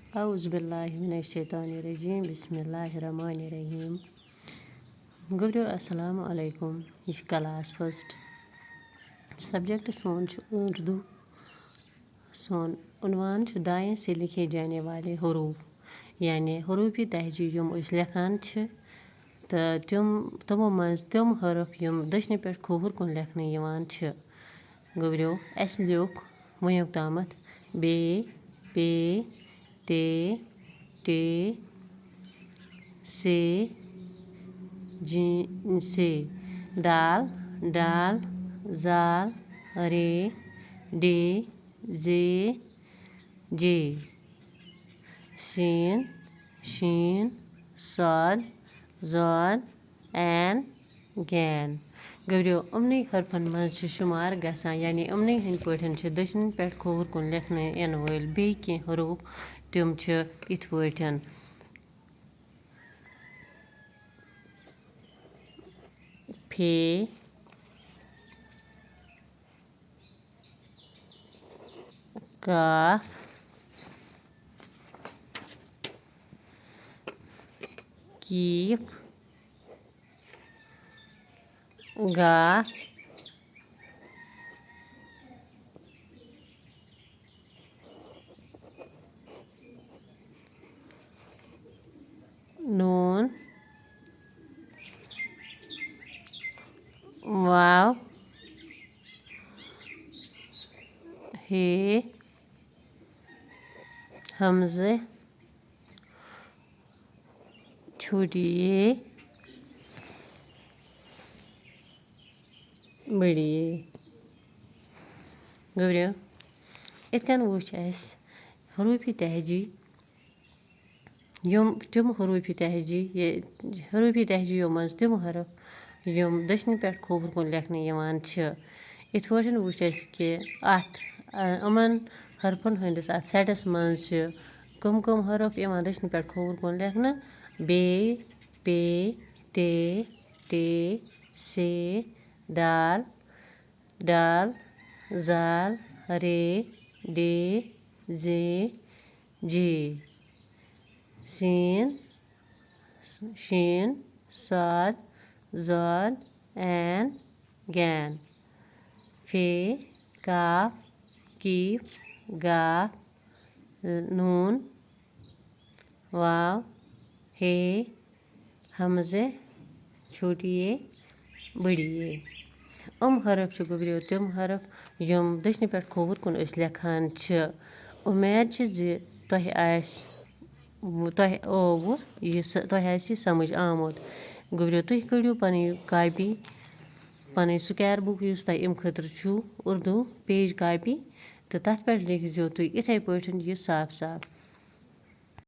औज़ुबिल्लाहिमिनश्शैतानिर्रजीम बिस्मिल्लाहिर्रहमानिर्रहीम। गुब्रियो अस्सलाम वालेकुम। यह क्लास फर्स्ट सब्जेक्ट सोन उर्दू। सोन उन्वान दाएं से लिखे जाने वाले हरूफ यानी हरूफ तहजी यम लेखान तो तमो मज तम हरफ यम दशने पे खोहर कुन लेखने गुब्रियो अस लियोख वयुक तामत बे पे ते टे से से दाल डाल जाल रे डे जे जे सीन शीन साद जाद एन गैन। गुब्रियो उमनी हरफन मज शुमार गसान यानी उमनी हंद पठन दशन पे खोहर कुन लेखने इन वल बे के हरूफ तम इत पठन फे काफ कीफ गाफ नून वाव हे हमज़े छोटी ए बड़ी ए। गुब्रियो इतकन वुच हरूफ तहजी यम तम हरूफ तहजी मज तम हरफ यम दशन पे खोहर कुन लेखने इत पठन वुच कि अत अमन हरफन हंदिस अत सेटस मज कम कम हरफ इवान दशन पे खोहर कुन लेखने बे पे ते टे से दाल डाल जाल रे डे जे जे सीन शीन साद जाद एन गैन फे काफ कीफ गाफ नून वाव हे हमज़े छोटी ए बड़ी ए। हरफ गुब्रियो तम हरफ यम दशन पे खोहर कुन लेखान उम्मीद तह समझ आमुत। गुब्रियो तुह कड़ियो पन कापी पन स्क्वायर बुक युस तह अम खतर उर्दू पेज कापी तो तथ पे लिख जो तुह इथे पठन यह साफ साफ।